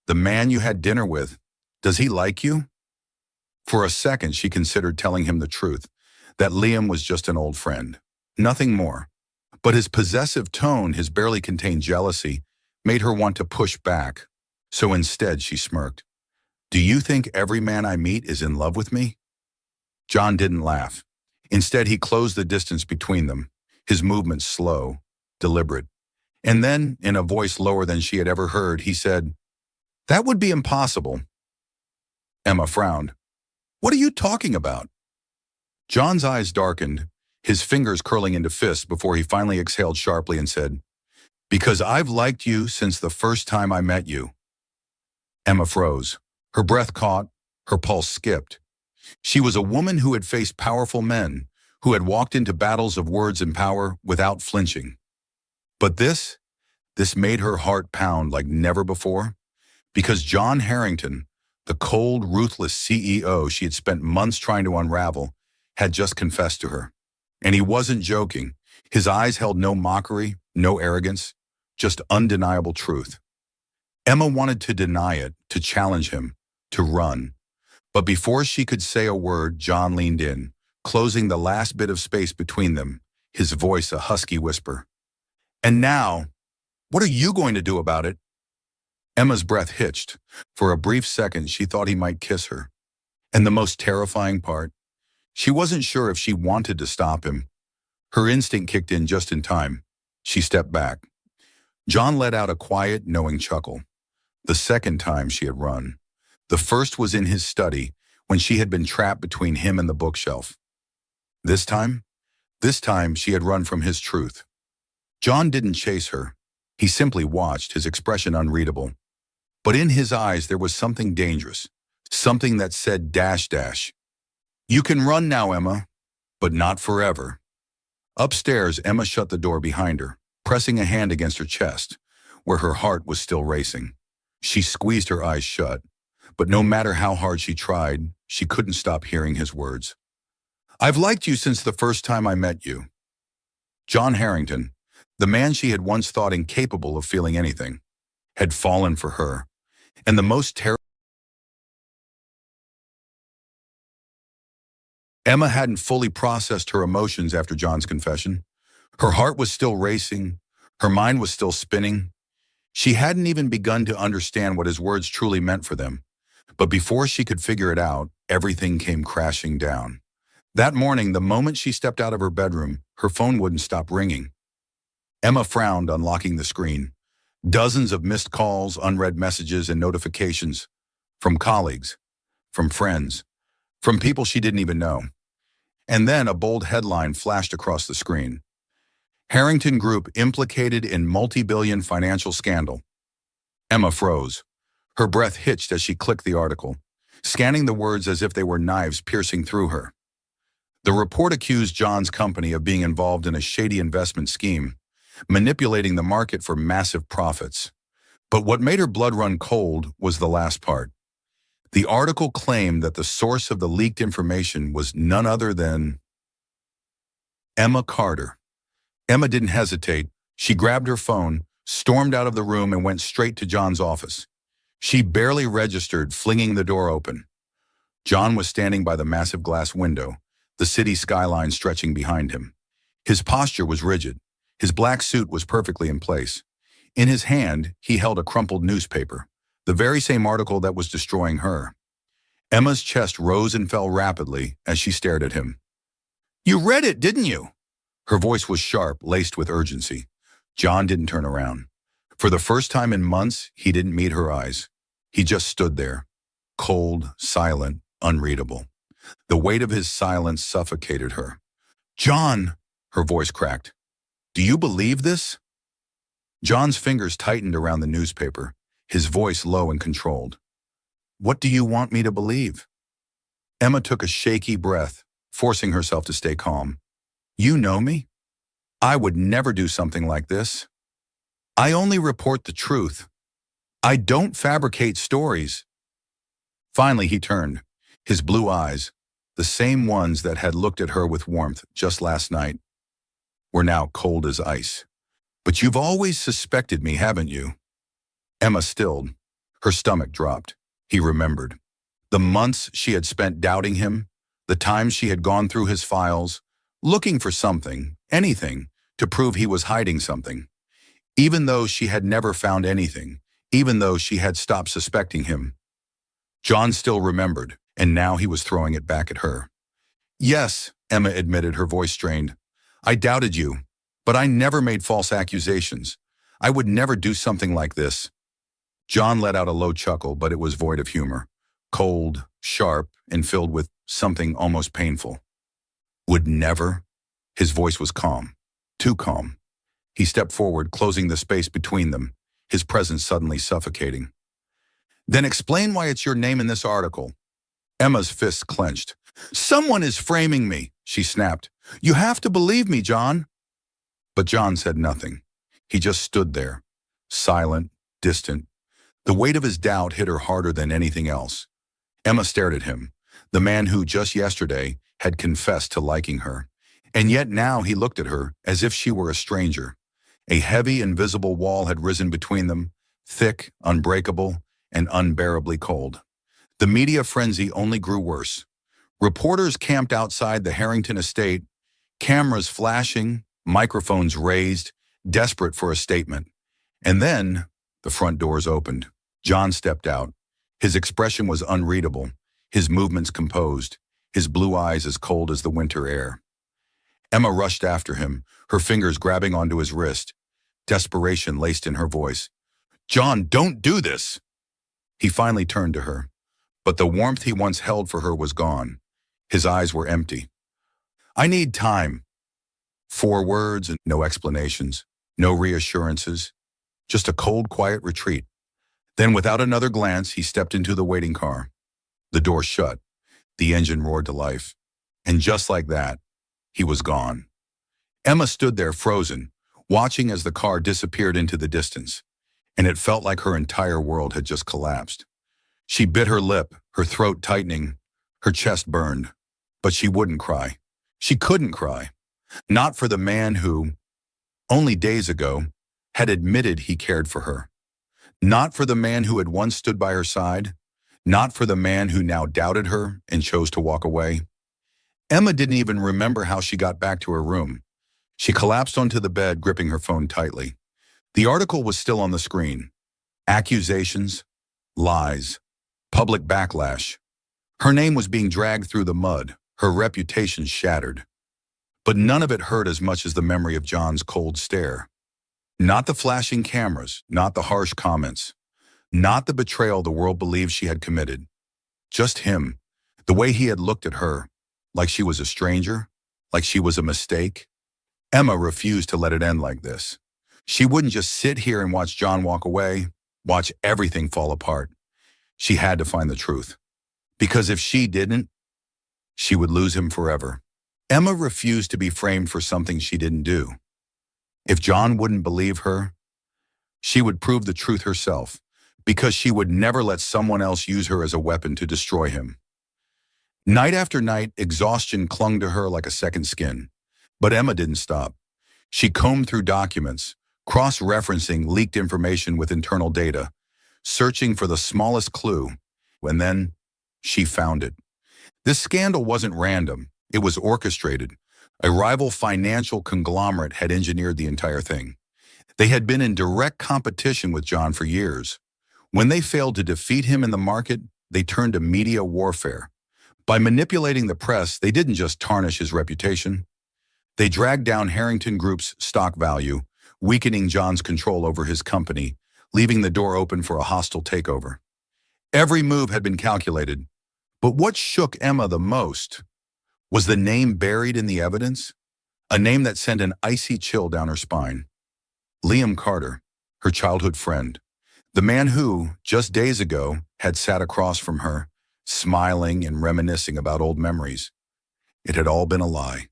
"The man you had dinner with, does he like you?" For a second, she considered telling him the truth, that Liam was just an old friend, nothing more. But his possessive tone, his barely contained jealousy, made her want to push back. So instead, she smirked. Do you think every man I meet is in love with me? John didn't laugh. Instead, he closed the distance between them, his movements slow, deliberate. And then, in a voice lower than she had ever heard, he said, That would be impossible. Emma frowned. What are you talking about? John's eyes darkened, his fingers curling into fists before he finally exhaled sharply and said, Because I've liked you since the first time I met you. Emma froze. Her breath caught, her pulse skipped. She was a woman who had faced powerful men, who had walked into battles of words and power without flinching. But this made her heart pound like never before, because John Harrington, the cold, ruthless CEO she had spent months trying to unravel, had just confessed to her. And he wasn't joking. His eyes held no mockery, no arrogance, just undeniable truth. Emma wanted to deny it, to challenge him, to run. But before she could say a word, John leaned in, closing the last bit of space between them, his voice a husky whisper. And now, what are you going to do about it? Emma's breath hitched. For a brief second, she thought he might kiss her. And the most terrifying part, she wasn't sure if she wanted to stop him. Her instinct kicked in just in time. She stepped back. John let out a quiet, knowing chuckle. The second time she had run. The first was in his study, when she had been trapped between him and the bookshelf. This time she had run from his truth. John didn't chase her. He simply watched, his expression unreadable. But in his eyes there was something dangerous, something that said dash dash. You can run now, Emma, but not forever. Upstairs, Emma shut the door behind her, pressing a hand against her chest, where her heart was still racing. She squeezed her eyes shut, but no matter how hard she tried, she couldn't stop hearing his words. I've liked you since the first time I met you. John Harrington, the man she had once thought incapable of feeling anything, had fallen for her, and the most terrible. Emma hadn't fully processed her emotions after John's confession. Her heart was still racing, her mind was still spinning. She hadn't even begun to understand what his words truly meant for them. But before she could figure it out, everything came crashing down. That morning, the moment she stepped out of her bedroom, her phone wouldn't stop ringing. Emma frowned, unlocking the screen. Dozens of missed calls, unread messages, and notifications. From colleagues, from friends, from people she didn't even know. And then a bold headline flashed across the screen. Harrington Group implicated in multi-billion financial scandal. Emma froze. Her breath hitched as she clicked the article, scanning the words as if they were knives piercing through her. The report accused John's company of being involved in a shady investment scheme, manipulating the market for massive profits. But what made her blood run cold was the last part. The article claimed that the source of the leaked information was none other than Emma Carter. Emma didn't hesitate. She grabbed her phone, stormed out of the room, and went straight to John's office. She barely registered, flinging the door open. John was standing by the massive glass window, the city skyline stretching behind him. His posture was rigid. His black suit was perfectly in place. In his hand, he held a crumpled newspaper, the very same article that was destroying her. Emma's chest rose and fell rapidly as she stared at him. You read it, didn't you? Her voice was sharp, laced with urgency. John didn't turn around. For the first time in months, he didn't meet her eyes. He just stood there, cold, silent, unreadable. The weight of his silence suffocated her. John, her voice cracked. Do you believe this? John's fingers tightened around the newspaper, his voice low and controlled. What do you want me to believe? Emma took a shaky breath, forcing herself to stay calm. You know me? I would never do something like this. I only report the truth. I don't fabricate stories. Finally, he turned. His blue eyes, the same ones that had looked at her with warmth just last night, were now cold as ice. But you've always suspected me, haven't you? Emma stilled. Her stomach dropped. He remembered. The months she had spent doubting him, the times she had gone through his files, looking for something, anything, to prove he was hiding something. even though she had never found anything, even though she had stopped suspecting him. John still remembered, and now he was throwing it back at her. Yes, Emma admitted, her voice strained. I doubted you, but I never made false accusations. I would never do something like this. John let out a low chuckle, but it was void of humor. Cold, sharp, and filled with something almost painful. Would never? His voice was calm. Too calm. He stepped forward, closing the space between them, his presence suddenly suffocating. Then explain why it's your name in this article. Emma's fists clenched. Someone is framing me, she snapped. You have to believe me, John. But John said nothing. He just stood there, silent, distant. The weight of his doubt hit her harder than anything else. Emma stared at him, the man who just yesterday had confessed to liking her. And yet now he looked at her as if she were a stranger. A heavy, invisible wall had risen between them, thick, unbreakable, and unbearably cold. The media frenzy only grew worse. Reporters camped outside the Harrington estate, cameras flashing, microphones raised, desperate for a statement. And then the front doors opened. John stepped out. His expression was unreadable, his movements composed, his blue eyes as cold as the winter air. Emma rushed after him, her fingers grabbing onto his wrist. Desperation laced in her voice. John, don't do this! He finally turned to her, but the warmth he once held for her was gone. His eyes were empty. I need time. 4 words and no explanations, no reassurances, just a cold, quiet retreat. Then without another glance, he stepped into the waiting car. The door shut. The engine roared to life. And just like that, he was gone. Emma stood there frozen, watching as the car disappeared into the distance, and it felt like her entire world had just collapsed. She bit her lip, her throat tightening, her chest burned. But she wouldn't cry. She couldn't cry. Not for the man who, only days ago, had admitted he cared for her. Not for the man who had once stood by her side. Not for the man who now doubted her and chose to walk away. Emma didn't even remember how she got back to her room. She collapsed onto the bed, gripping her phone tightly. The article was still on the screen. Accusations, lies, public backlash. Her name was being dragged through the mud, her reputation shattered. But none of it hurt as much as the memory of John's cold stare. Not the flashing cameras, not the harsh comments, not the betrayal the world believed she had committed. Just him, the way he had looked at her, like she was a stranger, like she was a mistake. Emma refused to let it end like this. She wouldn't just sit here and watch John walk away, watch everything fall apart. She had to find the truth. Because if she didn't, she would lose him forever. Emma refused to be framed for something she didn't do. If John wouldn't believe her, she would prove the truth herself, because she would never let someone else use her as a weapon to destroy him. Night after night, exhaustion clung to her like a second skin. But Emma didn't stop. She combed through documents, cross-referencing leaked information with internal data, searching for the smallest clue, and then she found it. This scandal wasn't random. It was orchestrated. A rival financial conglomerate had engineered the entire thing. They had been in direct competition with John for years. When they failed to defeat him in the market, they turned to media warfare. By manipulating the press, they didn't just tarnish his reputation. They dragged down Harrington Group's stock value, weakening John's control over his company, leaving the door open for a hostile takeover. Every move had been calculated. But what shook Emma the most was the name buried in the evidence, a name that sent an icy chill down her spine. Liam Carter, her childhood friend, the man who, just days ago, had sat across from her, smiling and reminiscing about old memories. It had all been a lie.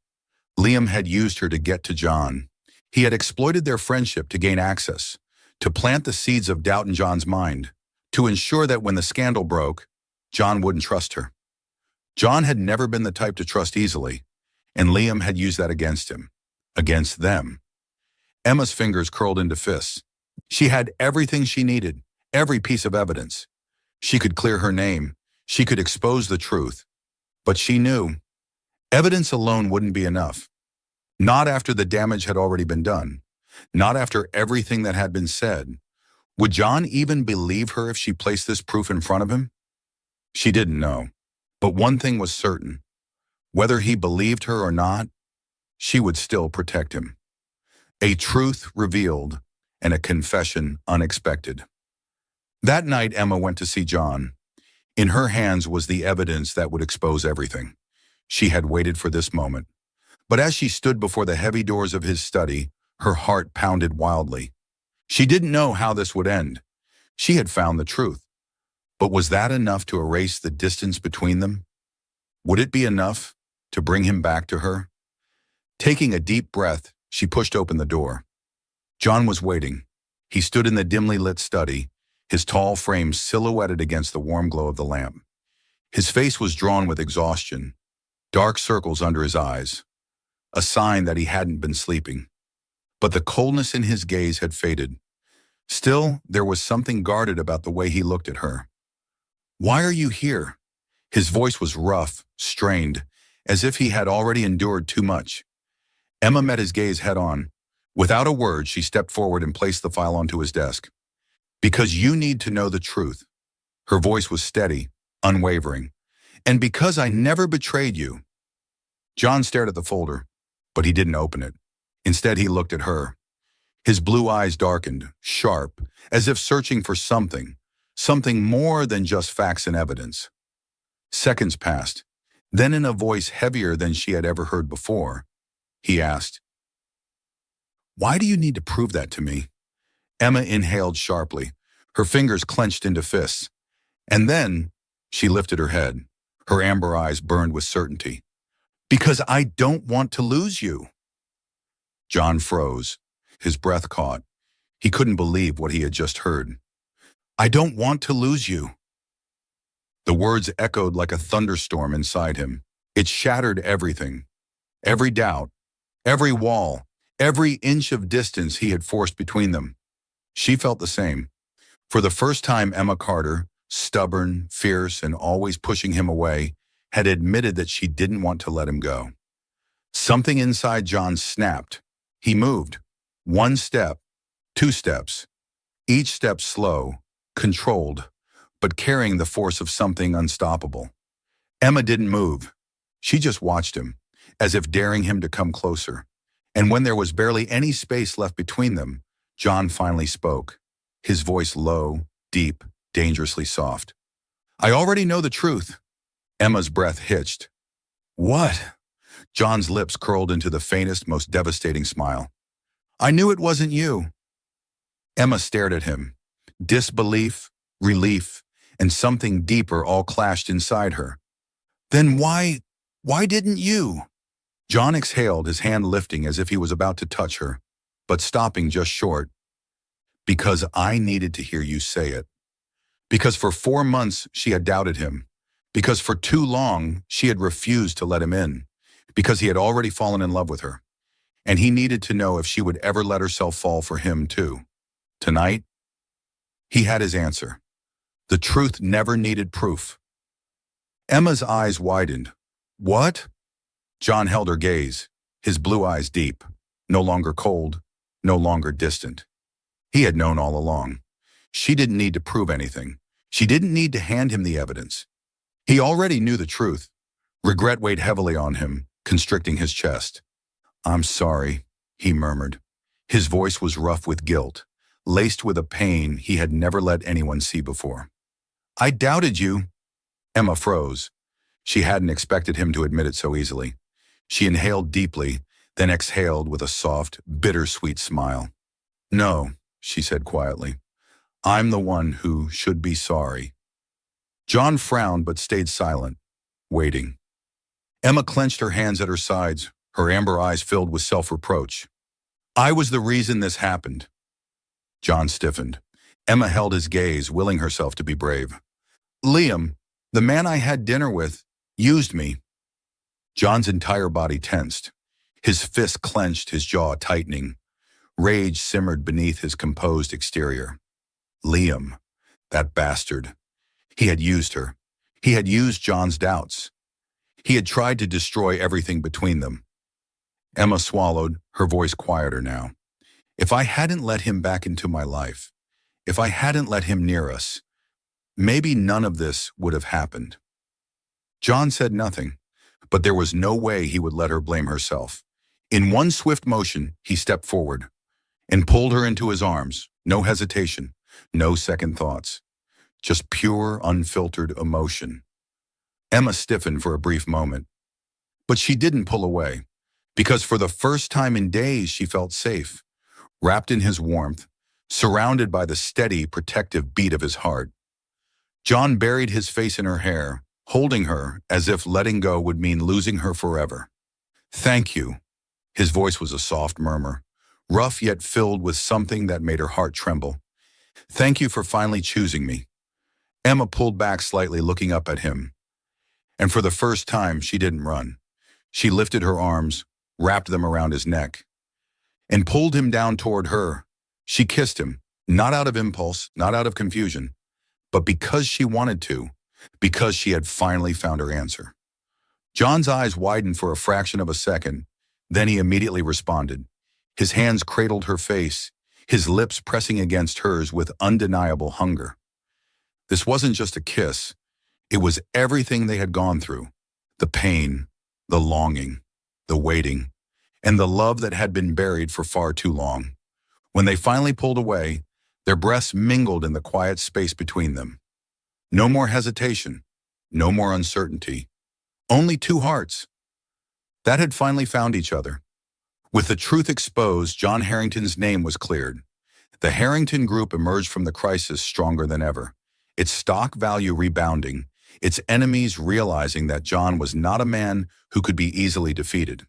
Liam had used her to get to John. He had exploited their friendship to gain access, to plant the seeds of doubt in John's mind, to ensure that when the scandal broke, John wouldn't trust her. John had never been the type to trust easily, and Liam had used that against him, against them. Emma's fingers curled into fists. She had everything she needed, every piece of evidence. She could clear her name. She could expose the truth. But she knew evidence alone wouldn't be enough. Not after the damage had already been done. Not after everything that had been said. Would John even believe her if she placed this proof in front of him? She didn't know. But one thing was certain. Whether he believed her or not, she would still protect him. A truth revealed and a confession unexpected. That night, Emma went to see John. In her hands was the evidence that would expose everything. She had waited for this moment. But as she stood before the heavy doors of his study, her heart pounded wildly. She didn't know how this would end. She had found the truth. But was that enough to erase the distance between them? Would it be enough to bring him back to her? Taking a deep breath, she pushed open the door. John was waiting. He stood in the dimly lit study, his tall frame silhouetted against the warm glow of the lamp. His face was drawn with exhaustion, dark circles under his eyes, a sign that he hadn't been sleeping. But the coldness in his gaze had faded. Still, there was something guarded about the way he looked at her. "Why are you here?" His voice was rough, strained, as if he had already endured too much. Emma met his gaze head-on. Without a word, she stepped forward and placed the file onto his desk. "Because you need to know the truth." Her voice was steady, unwavering. "And because I never betrayed you." John stared at the folder, but he didn't open it. Instead, he looked at her. His blue eyes darkened, sharp, as if searching for something more than just facts and evidence. Seconds passed. Then in a voice heavier than she had ever heard before, he asked, "Why do you need to prove that to me?" Emma inhaled sharply, her fingers clenched into fists. And then she lifted her head. Her amber eyes burned with certainty. "Because I don't want to lose you." John froze. His breath caught. He couldn't believe what he had just heard. "I don't want to lose you." The words echoed like a thunderstorm inside him. It shattered everything. Every doubt, every wall, every inch of distance he had forced between them. She felt the same. For the first time, Emma Carter, stubborn, fierce, and always pushing him away, had admitted that she didn't want to let him go. Something inside John snapped. He moved. One step, two steps. Each step slow, controlled, but carrying the force of something unstoppable. Emma didn't move. She just watched him, as if daring him to come closer. And when there was barely any space left between them, John finally spoke, his voice low, deep, dangerously soft. "I already know the truth." Emma's breath hitched. "What?" John's lips curled into the faintest, most devastating smile. "I knew it wasn't you." Emma stared at him. Disbelief, relief, and something deeper all clashed inside her. "Then why didn't you?" John exhaled, his hand lifting as if he was about to touch her, but stopping just short. "Because I needed to hear you say it. Because for 4 months she had doubted him. Because for too long she had refused to let him in. Because he had already fallen in love with her. And he needed to know if she would ever let herself fall for him too. Tonight, he had his answer. The truth never needed proof. Emma's eyes widened. "What?" John held her gaze, his blue eyes deep, no longer cold, no longer distant. He had known all along. She didn't need to prove anything. She didn't need to hand him the evidence. He already knew the truth. Regret weighed heavily on him, constricting his chest. "I'm sorry," he murmured. His voice was rough with guilt, laced with a pain he had never let anyone see before. "I doubted you." Emma froze. She hadn't expected him to admit it so easily. She inhaled deeply, then exhaled with a soft, bittersweet smile. "No," she said quietly. "I'm the one who should be sorry." John frowned but stayed silent, waiting. Emma clenched her hands at her sides, her amber eyes filled with self-reproach. "I was the reason this happened." John stiffened. Emma held his gaze, willing herself to be brave. "Liam, the man I had dinner with, used me." John's entire body tensed. His fist clenched, his jaw tightening. Rage simmered beneath his composed exterior. Liam, that bastard. He had used her. He had used John's doubts. He had tried to destroy everything between them. Emma swallowed, her voice quieter now. If I hadn't let him back into my life, if I hadn't let him near us, maybe none of this would have happened. John said nothing, but there was no way he would let her blame herself. In one swift motion, he stepped forward and pulled her into his arms. No hesitation, no second thoughts, just pure, unfiltered emotion. Emma stiffened for a brief moment, but she didn't pull away, because for the first time in days she felt safe, wrapped in his warmth, surrounded by the steady, protective beat of his heart. John buried his face in her hair, holding her as if letting go would mean losing her forever. "Thank you." His voice was a soft murmur, rough yet filled with something that made her heart tremble. "Thank you for finally choosing me." Emma pulled back slightly, looking up at him. And for the first time, she didn't run. She lifted her arms, wrapped them around his neck, and pulled him down toward her. She kissed him, not out of impulse, not out of confusion, but because she wanted to, because she had finally found her answer. John's eyes widened for a fraction of a second, then he immediately responded. His hands cradled her face, his lips pressing against hers with undeniable hunger. This wasn't just a kiss. It was everything they had gone through. The pain, the longing, the waiting, and the love that had been buried for far too long. When they finally pulled away, their breaths mingled in the quiet space between them. No more hesitation, no more uncertainty. Only two hearts that had finally found each other. With the truth exposed, John Harrington's name was cleared. The Harrington Group emerged from the crisis stronger than ever, its stock value rebounding, its enemies realizing that John was not a man who could be easily defeated.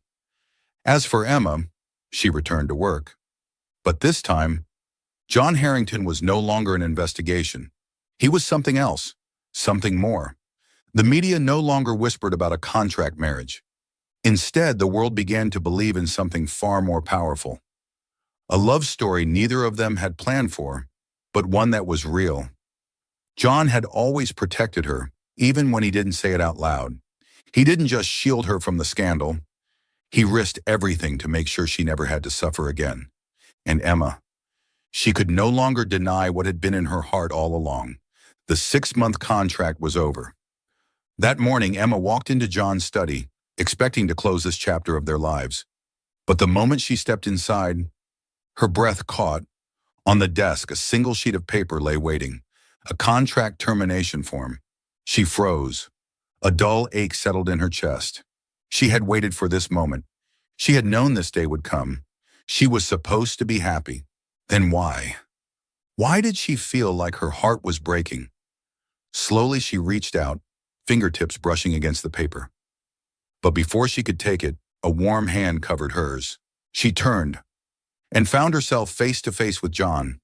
As for Emma, she returned to work. But this time, John Harrington was no longer an investigation. He was something else, something more. The media no longer whispered about a contract marriage. Instead, the world began to believe in something far more powerful. A love story neither of them had planned for, but one that was real. John had always protected her, even when he didn't say it out loud. He didn't just shield her from the scandal. He risked everything to make sure she never had to suffer again. And Emma, she could no longer deny what had been in her heart all along. The 6-month contract was over. That morning, Emma walked into John's study, expecting to close this chapter of their lives. But the moment she stepped inside, her breath caught. On the desk, a single sheet of paper lay waiting, a contract termination form. She froze. A dull ache settled in her chest. She had waited for this moment. She had known this day would come. She was supposed to be happy. Then why? Why did she feel like her heart was breaking? Slowly she reached out, fingertips brushing against the paper. But before she could take it, a warm hand covered hers. She turned and found herself face to face with John.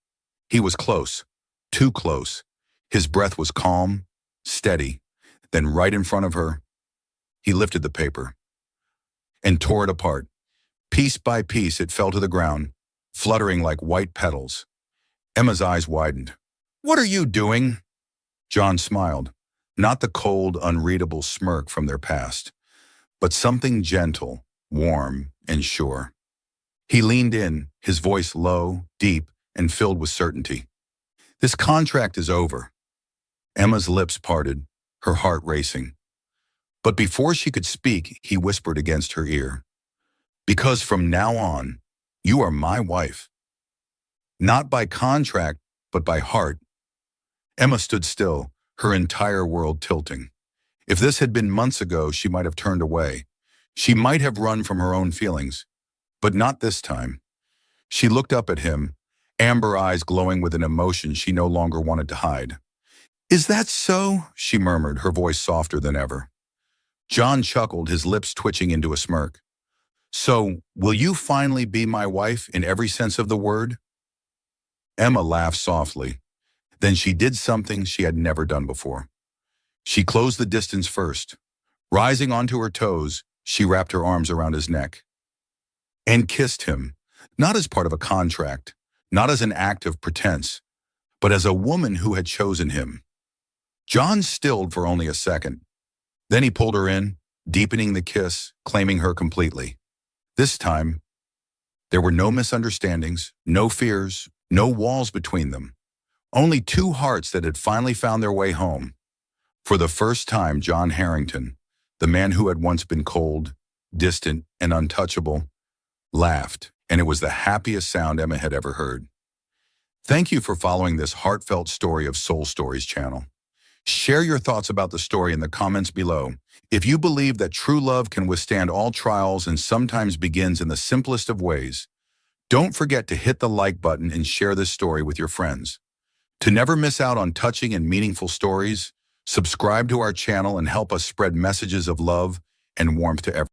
He was close, too close. His breath was calm, steady. Then right in front of her, he lifted the paper and tore it apart. Piece by piece, it fell to the ground, fluttering like white petals. Emma's eyes widened. "What are you doing?" John smiled, not the cold, unreadable smirk from their past, but something gentle, warm, and sure. He leaned in, his voice low, deep, and filled with certainty. "This contract is over." Emma's lips parted, her heart racing. But before she could speak, he whispered against her ear, "Because from now on, you are my wife. Not by contract, but by heart." Emma stood still, her entire world tilting. If this had been months ago, she might have turned away. She might have run from her own feelings, but not this time. She looked up at him, amber eyes glowing with an emotion she no longer wanted to hide. "Is that so?" she murmured, her voice softer than ever. John chuckled, his lips twitching into a smirk. "So, will you finally be my wife in every sense of the word?" Emma laughed softly. Then she did something she had never done before. She closed the distance first. Rising onto her toes, she wrapped her arms around his neck and kissed him, not as part of a contract, not as an act of pretense, but as a woman who had chosen him. John stilled for only a second. Then he pulled her in, deepening the kiss, claiming her completely. This time, There were no misunderstandings, no fears, no walls between them. Only two hearts that had finally found their way home. For the first time, John Harrington, the man who had once been cold, distant, and untouchable, laughed, and it was the happiest sound Emma had ever heard. Thank you for following this heartfelt story of Soul Stories channel. Share your thoughts about the story in the comments below. If you believe that true love can withstand all trials and sometimes begins in the simplest of ways, don't forget to hit the like button and share this story with your friends. To never miss out on touching and meaningful stories, subscribe to our channel and help us spread messages of love and warmth to everyone.